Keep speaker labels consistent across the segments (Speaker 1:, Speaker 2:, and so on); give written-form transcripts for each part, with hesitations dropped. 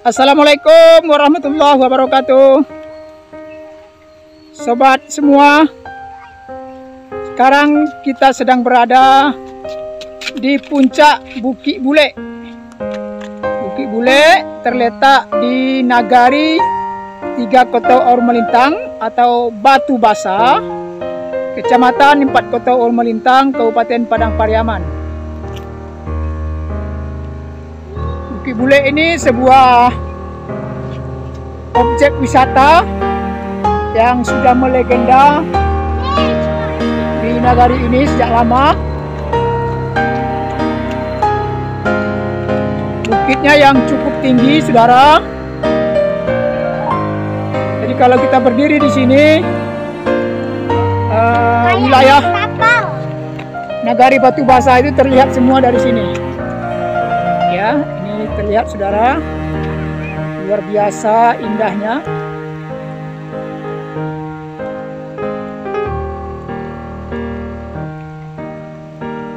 Speaker 1: Assalamualaikum warahmatullahi wabarakatuh. Sobat semua, sekarang kita sedang berada di puncak Bukit Bule. Bukit Bule terletak di Nagari 3 Kota Or Melintang atau Batu Basah, Kecamatan 4 Kota Or Melintang, Kabupaten Padang Pariaman. Bukit Bule ini sebuah objek wisata yang sudah melegenda di nagari ini sejak lama. Bukitnya yang cukup tinggi, saudara. Jadi kalau kita berdiri di sini, wilayah Nagari Batu Basah itu terlihat semua dari sini. Ya, ini terlihat, saudara. Luar biasa indahnya.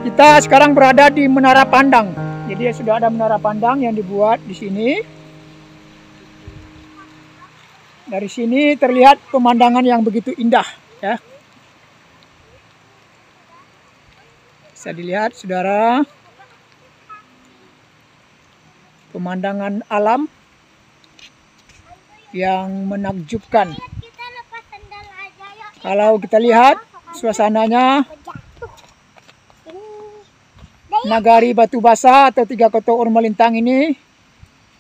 Speaker 1: Kita sekarang berada di Menara Pandang. Jadi sudah ada menara pandang yang dibuat di sini. Dari sini terlihat pemandangan yang begitu indah, ya. Bisa dilihat, saudara, pemandangan alam yang menakjubkan. Kalau kita lihat suasananya, Nagari Batu Basah atau 3 Kota Or Melintang ini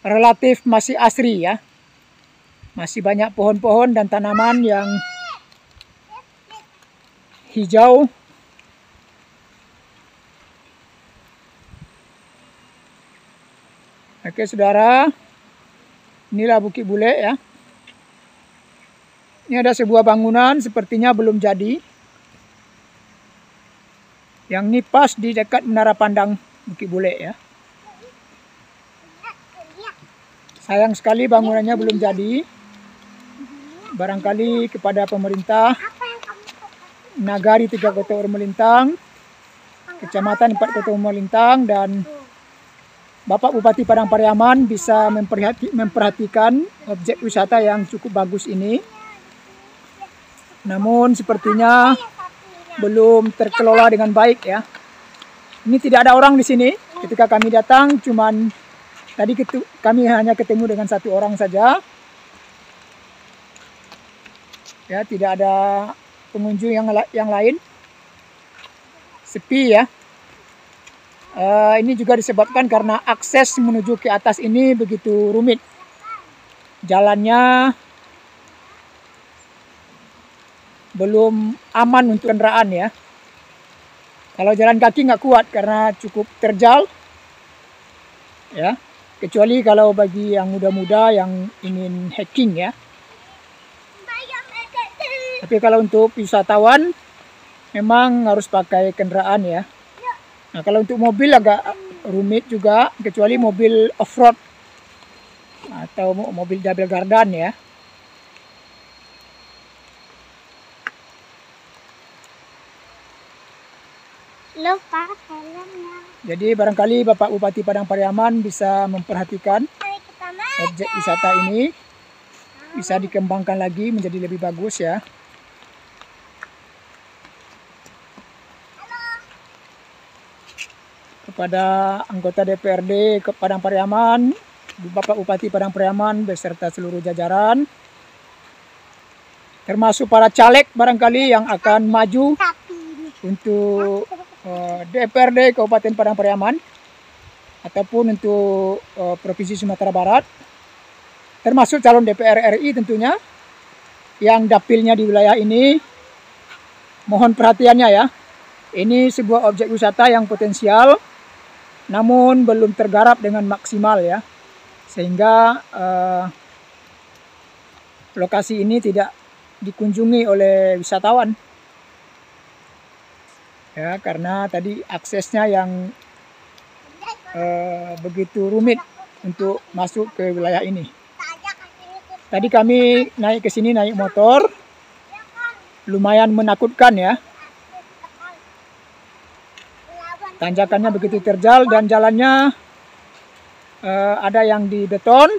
Speaker 1: relatif masih asri, ya. Masih banyak pohon-pohon dan tanaman yang hijau. Oke, saudara, inilah Bukit Bule, ya. Ini ada sebuah bangunan sepertinya belum jadi. Yang ini pas di dekat Menara Pandang Bukit Bule, ya. Sayang sekali bangunannya belum jadi. Barangkali kepada pemerintah Nagari 3 Kota Or Melintang, Kecamatan 4 Kota Or Melintang, dan Bapak Bupati Padang Pariaman bisa memperhatikan objek wisata yang cukup bagus ini. Namun sepertinya belum terkelola dengan baik, ya. Ini tidak ada orang di sini. Ketika kami datang, cuman tadi kami hanya ketemu dengan 1 orang saja. Ya, tidak ada pengunjung yang lain. Sepi, ya. Ini juga disebabkan karena akses menuju ke atas ini begitu rumit. Jalannya belum aman untuk kendaraan, ya. Kalau jalan kaki nggak kuat karena cukup terjal, ya. Kecuali kalau bagi yang muda-muda yang ingin hiking, ya. Tapi kalau untuk wisatawan memang harus pakai kendaraan, ya. Nah, kalau untuk mobil agak rumit juga, kecuali mobil off-road atau mobil double gardan, ya.
Speaker 2: Lupa helmnya.
Speaker 1: Jadi barangkali Bapak Bupati Padang Pariaman bisa memperhatikan objek wisata ini, bisa dikembangkan lagi menjadi lebih bagus, ya. Kepada anggota DPRD Padang Pariaman, Bapak Bupati Padang Pariaman beserta seluruh jajaran, termasuk para caleg barangkali yang akan maju untuk DPRD Kabupaten Padang Pariaman ataupun untuk Provinsi Sumatera Barat, termasuk calon DPR RI tentunya yang dapilnya di wilayah ini, mohon perhatiannya, ya. Ini sebuah objek wisata yang potensial namun belum tergarap dengan maksimal, ya, sehingga lokasi ini tidak dikunjungi oleh wisatawan, ya, karena tadi aksesnya yang begitu rumit untuk masuk ke wilayah ini. Tadi kami naik ke sini naik motor, lumayan menakutkan, ya. Tanjakannya begitu terjal dan jalannya ada yang di beton,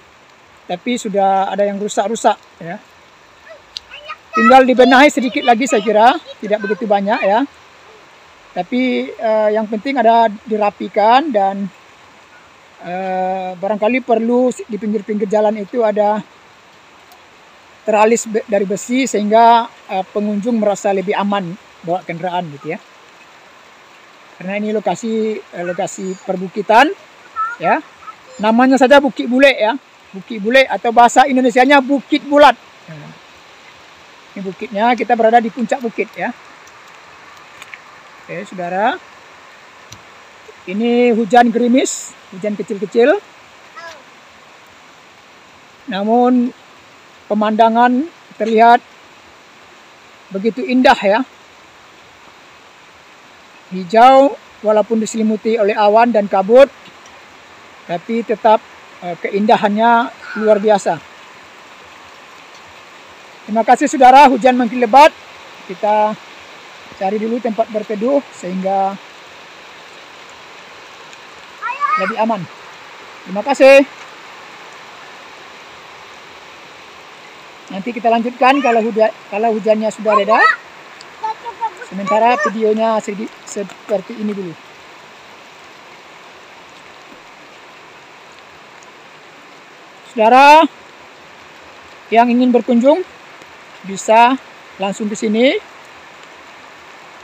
Speaker 1: tapi sudah ada yang rusak-rusak ya. Tinggal dibenahi sedikit lagi saya kira, tidak begitu banyak ya. Tapi yang penting ada dirapikan dan barangkali perlu di pinggir-pinggir jalan itu ada teralis dari besi sehingga pengunjung merasa lebih aman bawa kendaraan gitu ya. Karena ini lokasi perbukitan ya. Namanya saja Bukit Bule ya. Bukit Bule atau bahasa Indonesianya Bukit Bulat. Ini bukitnya, kita berada di puncak bukit ya. Oke, saudara. Ini hujan gerimis, hujan kecil-kecil. Namun pemandangan terlihat begitu indah ya. Hijau walaupun diselimuti oleh awan dan kabut, tapi tetap keindahannya luar biasa. Terima kasih saudara, hujan makin lebat. Kita cari dulu tempat berteduh sehingga lebih aman. Terima kasih. Nanti kita lanjutkan kalau hujannya sudah reda. Sementara videonya seperti ini dulu. Saudara yang ingin berkunjung bisa langsung ke sini.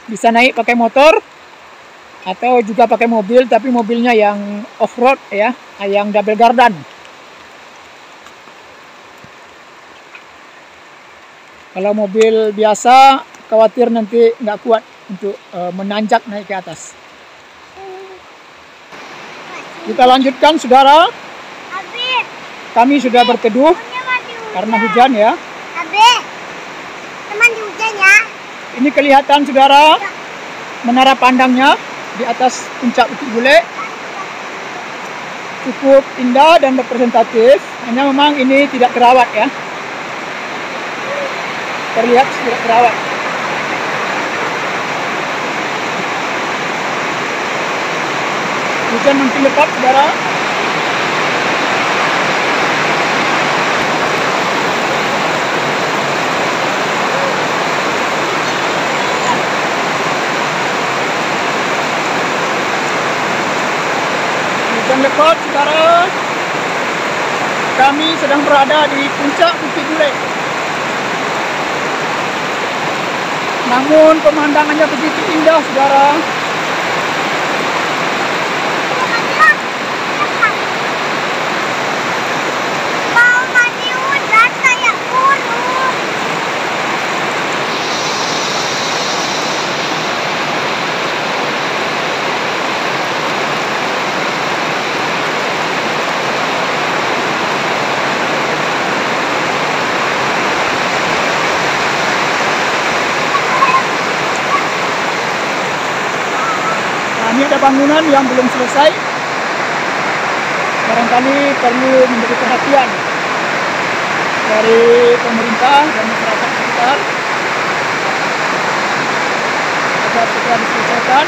Speaker 1: Bisa naik pakai motor atau juga pakai mobil, tapi mobilnya yang off-road ya, yang double gardan. Kalau mobil biasa khawatir nanti nggak kuat untuk menanjak naik ke atas. Kita lanjutkan saudara. Kami sudah berteduh karena hujan ya.
Speaker 2: Teman di hujan ya.
Speaker 1: Ini kelihatan saudara menara pandangnya di atas puncak Bukit Bule. Cukup indah dan representatif. Hanya memang ini tidak terawat ya. Terlihat tidak terawat. Hujan makin lebat saudara. Hujan lebat saudara. Kami sedang berada di puncak Bukit Bule. Namun pemandangannya begitu indah saudara. Ini ada bangunan yang belum selesai. Barangkali perlu menjadi perhatian dari pemerintah dan masyarakat sekitar agar segera diselesaikan.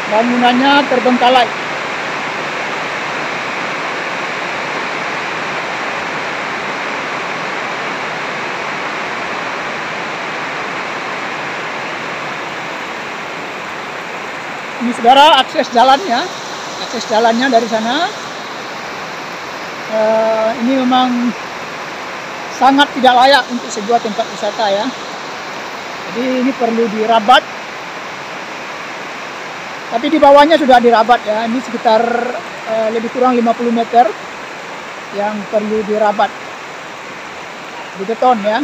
Speaker 1: Bangunannya terbengkalai. Ini saudara akses jalannya dari sana. Ini memang sangat tidak layak untuk sebuah tempat wisata ya. Jadi ini perlu dirabat. Tapi di bawahnya sudah dirabat ya. Ini sekitar lebih kurang 50 meter yang perlu dirabat. Di beton ya.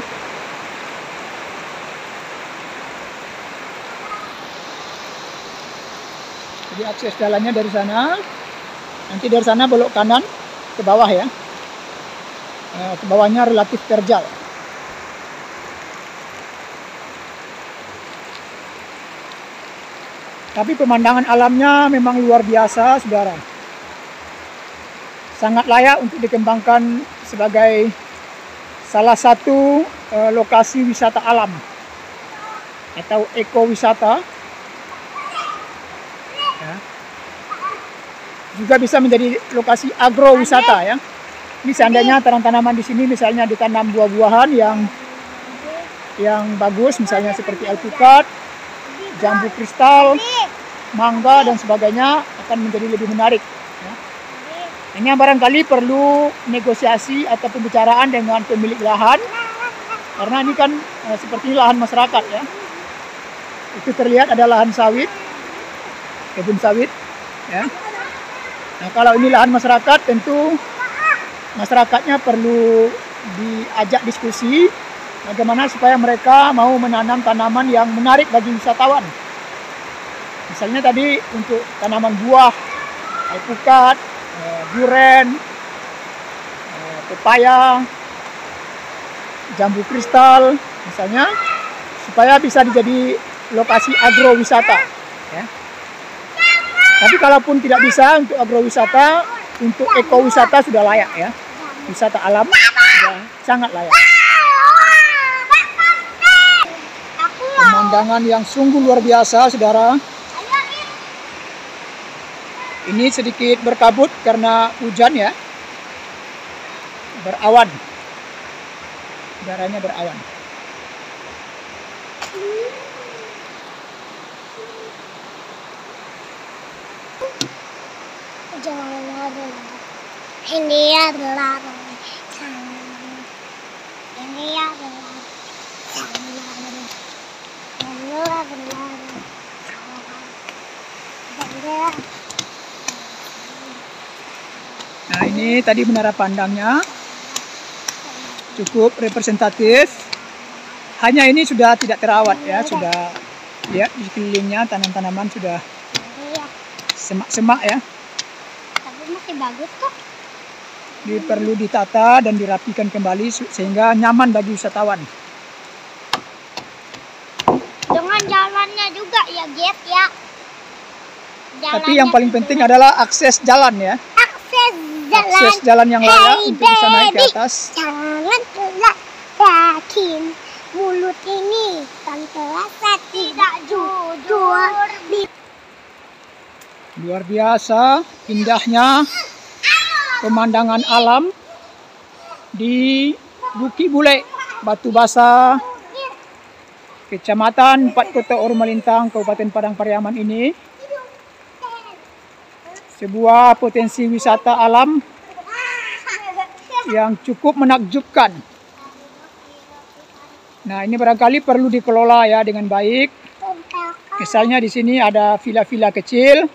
Speaker 1: Jadi akses jalannya dari sana. Nanti dari sana belok kanan ke bawah ya. Ke bawahnya relatif terjal. Tapi pemandangan alamnya memang luar biasa, saudara. Sangat layak untuk dikembangkan sebagai salah satu lokasi wisata alam atau ekowisata. Ya. Juga bisa menjadi lokasi agrowisata ya. Ini seandainya tanaman-tanaman di sini misalnya ditanam buah-buahan yang bagus, misalnya seperti alpukat, jambu kristal, mangga dan sebagainya, akan menjadi lebih menarik. Ya. Hanya barangkali perlu negosiasi atau pembicaraan dengan pemilik lahan, karena ini kan seperti lahan masyarakat ya. Itu terlihat ada lahan sawit, kebun sawit. Ya. Nah, kalau ini lahan masyarakat, tentu masyarakatnya perlu diajak diskusi bagaimana supaya mereka mau menanam tanaman yang menarik bagi wisatawan. Misalnya tadi untuk tanaman buah, alpukat, duren, pepaya, jambu kristal, misalnya, supaya bisa dijadi lokasi agrowisata. Ya. Tapi kalaupun tidak bisa untuk agrowisata, untuk ekowisata sudah layak ya. Wisata alam sudah sangat layak. Pemandangan yang sungguh luar biasa, saudara. Ini sedikit berkabut karena hujan ya. Berawan. Udaranya berawan.
Speaker 2: Ini adalah
Speaker 1: Nah, ini tadi menara pandangnya cukup representatif. Hanya ini sudah tidak terawat ya, sudah lihat di sekelilingnya tanam-tanaman sudah semak-semak ya.
Speaker 2: Tapi masih bagus kok.
Speaker 1: Ini perlu ditata dan dirapikan kembali sehingga nyaman bagi wisatawan.
Speaker 2: Dengan jalannya juga ya, guys ya.
Speaker 1: Tapi yang paling penting adalah akses jalan ya. Akses jalan yang layak untuk bisa naik ke atas.
Speaker 2: Jangan telat yakin mulut ini kan terasa tidak jujur.
Speaker 1: Luar biasa indahnya pemandangan alam di Bukit Bule, Batu Basah, Kecamatan 4 Kota Ormalintang, Kabupaten Padang Pariaman ini. Sebuah potensi wisata alam yang cukup menakjubkan. Nah, ini barangkali perlu dikelola ya dengan baik. Misalnya di sini ada villa-villa kecil.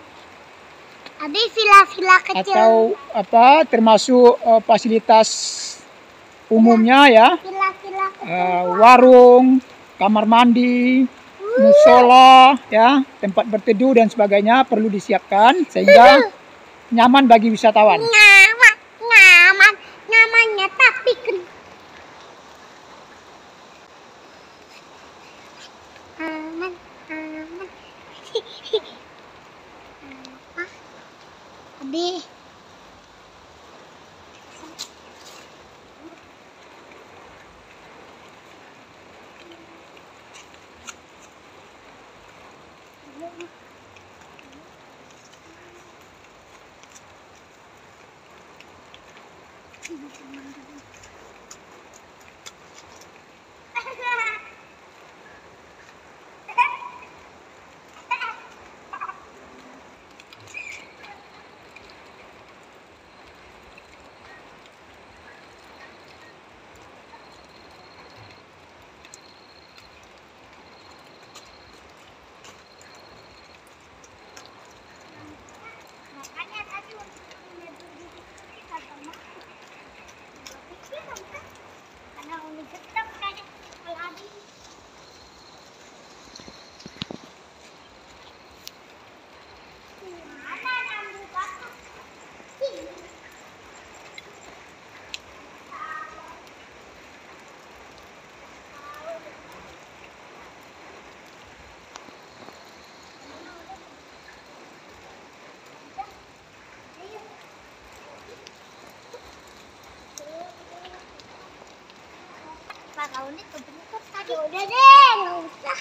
Speaker 2: Ada villa-villa kecil.
Speaker 1: Atau apa termasuk fasilitas umumnya ya. Warung, kamar mandi, musola ya, tempat berteduh dan sebagainya perlu disiapkan sehingga nyaman bagi wisatawan.
Speaker 2: Nyamannya tapi aman. Abi. Makanya tadi waktu kita berdiri kata kalau ini kebentuk tadi. Udah deh, nggak usah.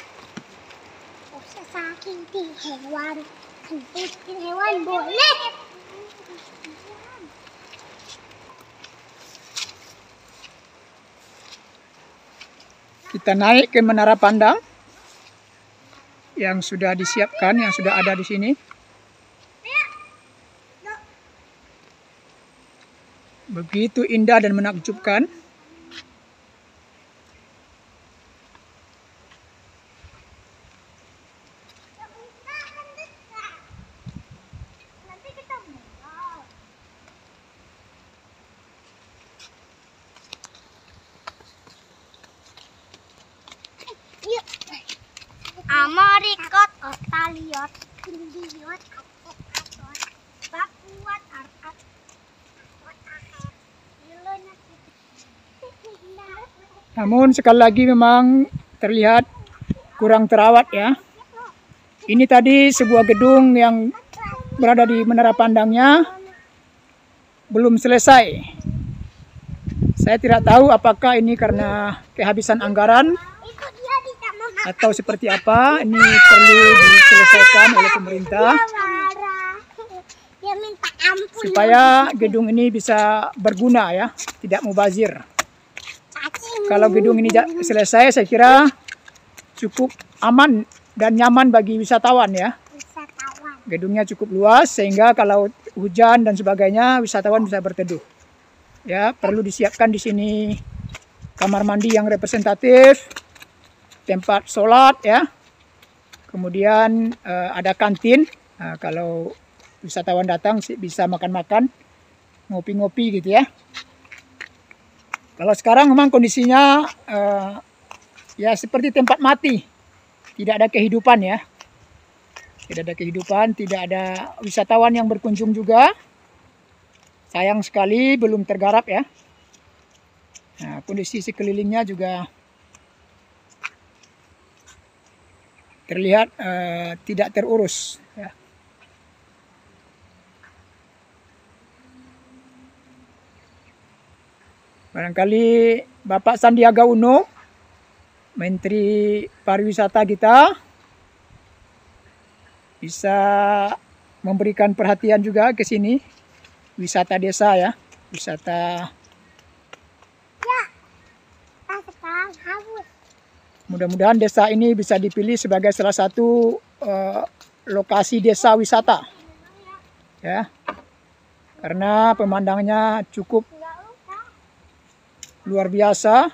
Speaker 2: Nggak usah sakiti hewan. Sakitin hewan boleh.
Speaker 1: Kita naik ke menara pandang yang sudah disiapkan, yang sudah ada di sini. Begitu indah dan menakjubkan.
Speaker 2: Amerikot, Otaliot, Indiot, Atot, Bakuat, Arkat,
Speaker 1: Namun sekali lagi memang terlihat kurang terawat ya. Ini tadi sebuah gedung yang berada di menara pandangnya belum selesai. Saya tidak tahu apakah ini karena kehabisan anggaran atau seperti apa. Ini perlu diselesaikan oleh pemerintah supaya gedung ini bisa berguna ya, tidak mubazir. Kalau gedung ini selesai, saya kira cukup aman dan nyaman bagi wisatawan ya. Gedungnya cukup luas sehingga kalau hujan dan sebagainya wisatawan bisa berteduh. Ya, perlu disiapkan di sini kamar mandi yang representatif, tempat sholat ya. Kemudian ada kantin. Kalau wisatawan datang bisa makan-makan, ngopi-ngopi gitu ya. Kalau sekarang memang kondisinya ya seperti tempat mati, tidak ada kehidupan ya, tidak ada kehidupan, tidak ada wisatawan yang berkunjung juga. Sayang sekali belum tergarap ya. Nah, kondisi sekelilingnya juga terlihat tidak terurus ya. Barangkali Bapak Sandiaga Uno, Menteri Pariwisata kita, bisa memberikan perhatian juga ke sini, wisata desa ya, wisata. Mudah-mudahan desa ini bisa dipilih sebagai salah satu lokasi desa wisata, ya, karena pemandangannya cukup luar biasa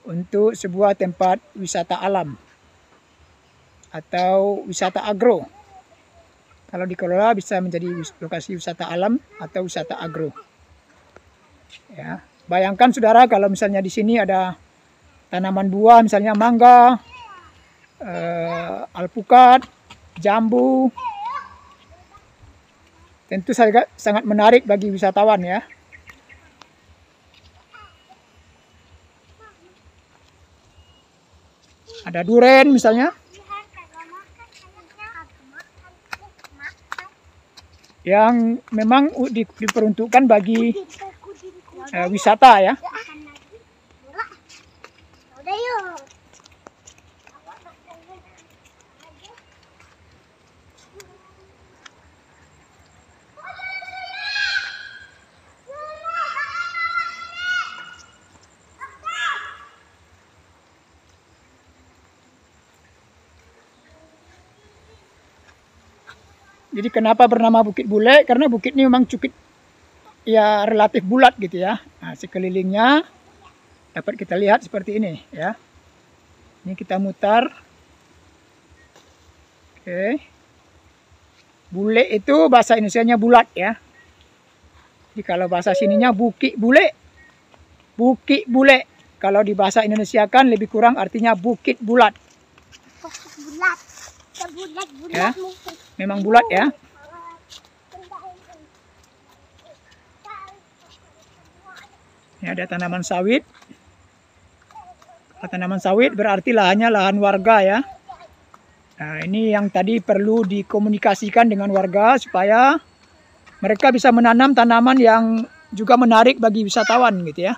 Speaker 1: untuk sebuah tempat wisata alam atau wisata agro. Kalau dikelola bisa menjadi lokasi wisata alam atau wisata agro. Ya, bayangkan saudara kalau misalnya di sini ada tanaman buah, misalnya mangga, alpukat, jambu. Tentu sangat menarik bagi wisatawan ya. Ada duren misalnya, yang memang diperuntukkan bagi wisata ya. Jadi kenapa bernama Bukit Bule? Karena bukit ini memang cukup ya relatif bulat gitu ya. Nah, sekelilingnya dapat kita lihat seperti ini ya. Ini kita mutar. Oke. Bule itu bahasa Indonesianya bulat ya. Jadi kalau bahasa sininya Bukit Bule. Bukit Bule. Kalau di bahasa Indonesia kan lebih kurang artinya bukit bulat.
Speaker 2: Bulat.
Speaker 1: Ya. Memang bulat ya. Ini ada tanaman sawit. Tanaman sawit berarti lahannya lahan warga ya. Nah, ini yang tadi perlu dikomunikasikan dengan warga supaya mereka bisa menanam tanaman yang juga menarik bagi wisatawan gitu ya.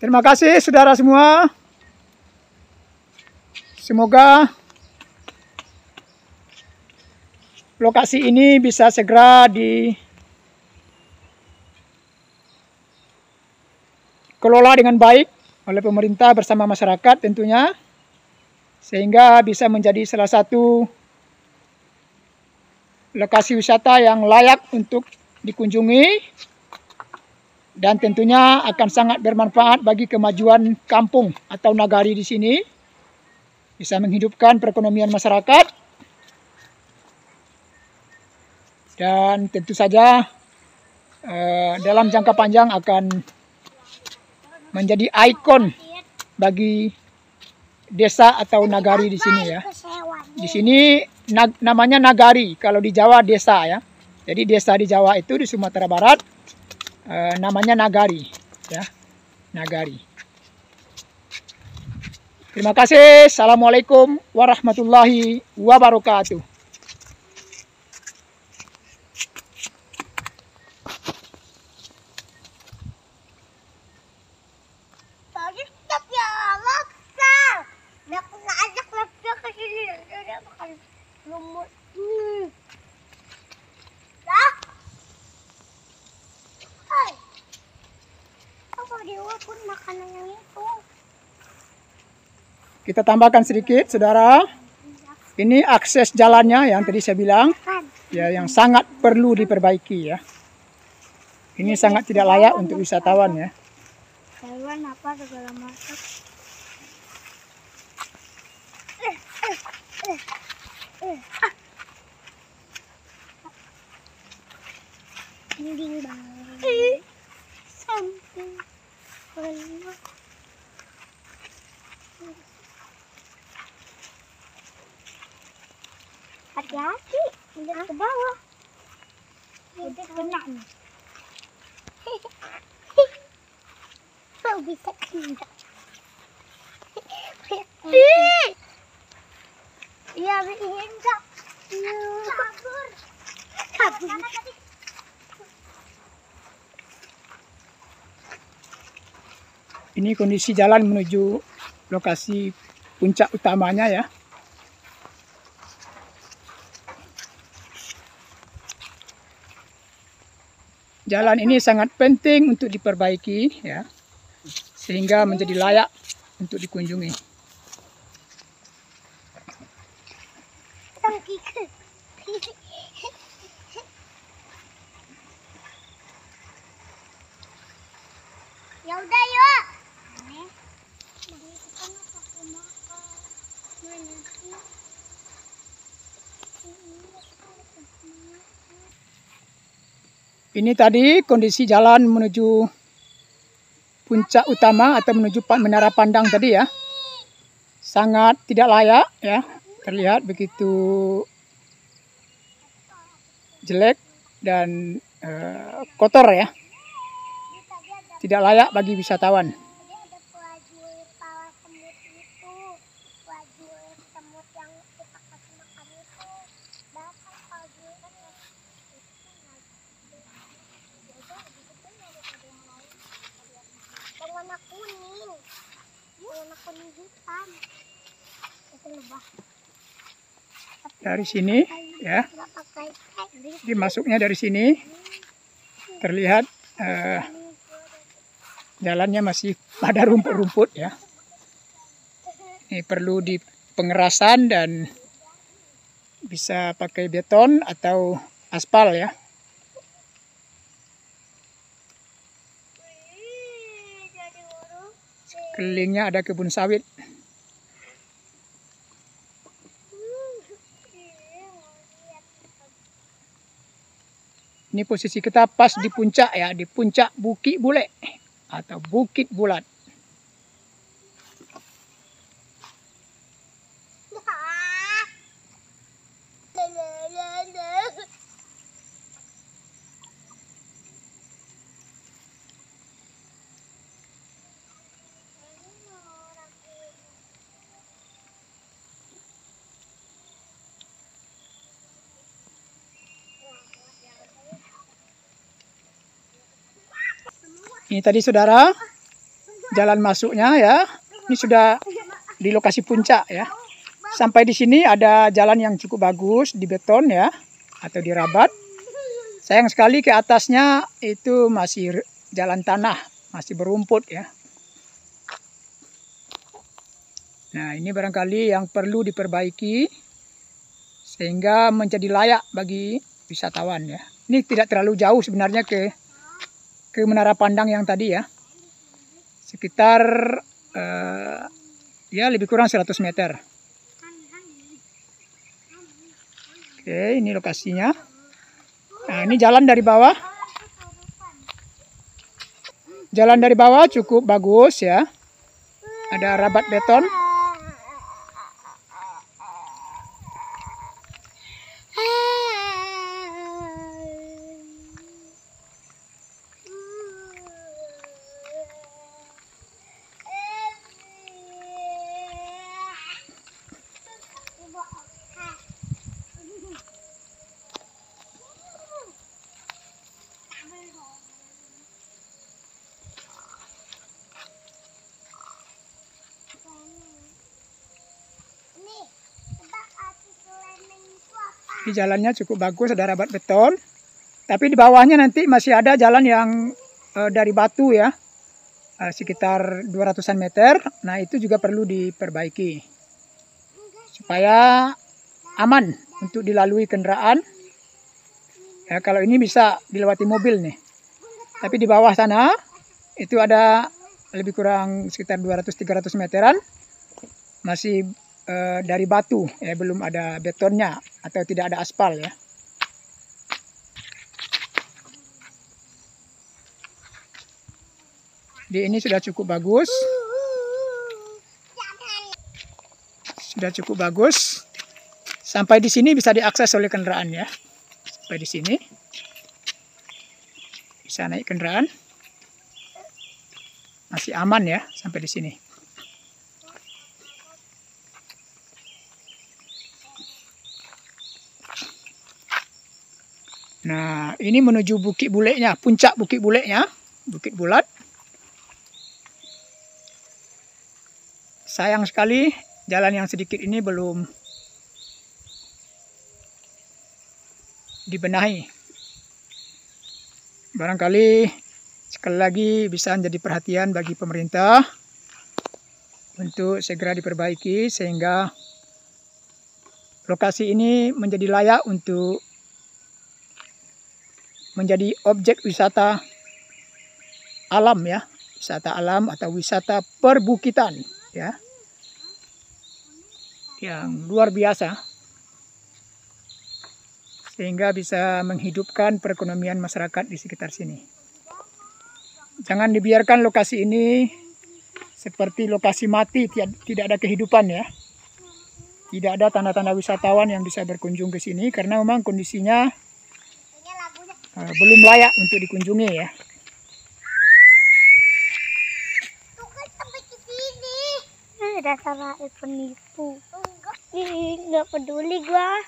Speaker 1: Terima kasih saudara semua. Semoga lokasi ini bisa segera dikelola dengan baik oleh pemerintah bersama masyarakat tentunya, sehingga bisa menjadi salah satu lokasi wisata yang layak untuk dikunjungi dan tentunya akan sangat bermanfaat bagi kemajuan kampung atau nagari di sini, bisa menghidupkan perekonomian masyarakat dan tentu saja dalam jangka panjang akan menjadi ikon bagi desa atau nagari di sini ya. Di sini namanya nagari, kalau di Jawa desa ya. Jadi desa di Jawa itu di Sumatera Barat namanya nagari ya, nagari. Terima kasih. Assalamualaikum warahmatullahi wabarakatuh.
Speaker 2: Tadi stop ya, maksa. Nak ngajak laptop ke sini, dia makan lumut. Dah. Hai. Apa dia pun makanan yang itu?
Speaker 1: Kita tambahkan sedikit, saudara. Ini akses jalannya yang tadi saya bilang, ya, yang sangat perlu diperbaiki ya. Ini sangat tidak layak untuk wisatawan ya.
Speaker 2: Hewan apa segala macam. Dinding banget. Samping. Hati-hati, jangan ke bawah. Udah kena nih. Kau bisa kena. Iya, ingin tak? Kabur. Kabur.
Speaker 1: Ini kondisi jalan menuju lokasi puncak utamanya ya. Jalan ini sangat penting untuk diperbaiki ya, sehingga menjadi layak untuk dikunjungi.
Speaker 2: Ya udah yuk.
Speaker 1: Ini tadi kondisi jalan menuju puncak utama atau menuju menara pandang tadi ya. Sangat tidak layak ya. Terlihat begitu jelek dan kotor ya. Tidak layak bagi wisatawan.
Speaker 2: Tadi ada pelajur pala semut itu, pelajur semut yang kita kasih makan itu. Bahkan pelajur kan yang warna kuning, warna kuning hitam. Itu lebah.
Speaker 1: Dari sini ya, dimasuknya dari sini terlihat jalannya masih pada rumput-rumput ya. Ini perlu di pengerasan dan bisa pakai beton atau aspal ya. Kelilingnya ada kebun sawit. Ini posisi kita pas di puncak ya, di puncak Bukit Bule atau Bukit Bulat. Ini tadi saudara, jalan masuknya ya. Ini sudah di lokasi puncak ya. Sampai di sini ada jalan yang cukup bagus di beton ya, atau dirabat. Sayang sekali ke atasnya itu masih jalan tanah, masih berumput ya. Nah, ini barangkali yang perlu diperbaiki sehingga menjadi layak bagi wisatawan ya. Ini tidak terlalu jauh sebenarnya ke menara pandang yang tadi ya. Sekitar ya lebih kurang 100 meter. Oke, ini lokasinya. Nah, ini jalan dari bawah. Jalan dari bawah cukup bagus ya. Ada rabat beton. Di jalannya cukup bagus, ada rabat beton. Tapi di bawahnya nanti masih ada jalan yang dari batu ya, sekitar 200-an meter. Nah, itu juga perlu diperbaiki supaya aman untuk dilalui kendaraan. Ya, kalau ini bisa dilewati mobil nih. Tapi di bawah sana itu ada lebih kurang sekitar 200-300 meteran masih dari batu ya, belum ada betonnya atau tidak ada aspal ya. Di ini sudah cukup bagus. Sudah cukup bagus. Sampai di sini bisa diakses oleh kendaraan ya. Sampai di sini bisa naik kendaraan. Masih aman ya sampai di sini. Nah, ini menuju Bukit Buleknya, puncak Bukit Buleknya, Bukit Bulat. Sayang sekali jalan yang sedikit ini belum dibenahi. Barangkali sekali lagi bisa menjadi perhatian bagi pemerintah untuk segera diperbaiki sehingga lokasi ini menjadi layak untuk menjadi objek wisata alam ya, wisata alam atau wisata perbukitan ya, yang luar biasa sehingga bisa menghidupkan perekonomian masyarakat di sekitar sini. Jangan dibiarkan lokasi ini seperti lokasi mati, tidak ada kehidupan ya. Tidak ada tanda-tanda wisatawan yang bisa berkunjung ke sini karena memang kondisinya belum layak untuk dikunjungi ya.
Speaker 2: Tuh kan sampai ke sini. Dasar penipu. Enggak peduli gua.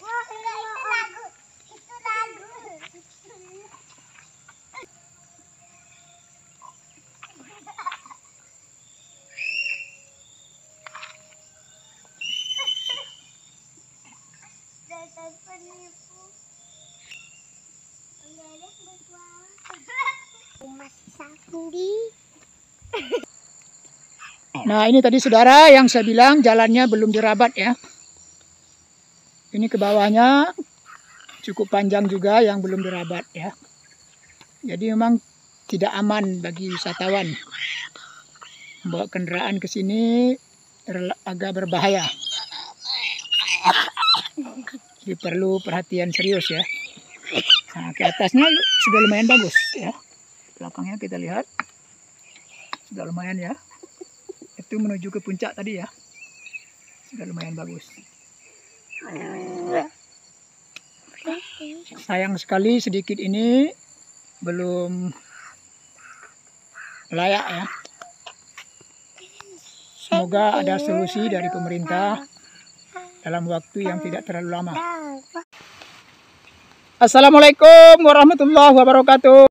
Speaker 2: Wah, itu lagu. Itu lagu. Dasar penipu.
Speaker 1: Nah, ini tadi saudara yang saya bilang jalannya belum dirabat ya. Ini ke bawahnya cukup panjang juga yang belum dirabat ya. Jadi memang tidak aman bagi wisatawan. Membawa kendaraan ke sini agak berbahaya. Jadi perlu perhatian serius ya. Nah, ke atasnya sudah lumayan bagus ya. Belakangnya kita lihat sudah lumayan ya. Itu menuju ke puncak tadi ya. Sudah lumayan bagus. Sayang sekali sedikit ini belum layak ya. Semoga ada solusi dari pemerintah dalam waktu yang tidak terlalu lama. Assalamualaikum warahmatullahi wabarakatuh.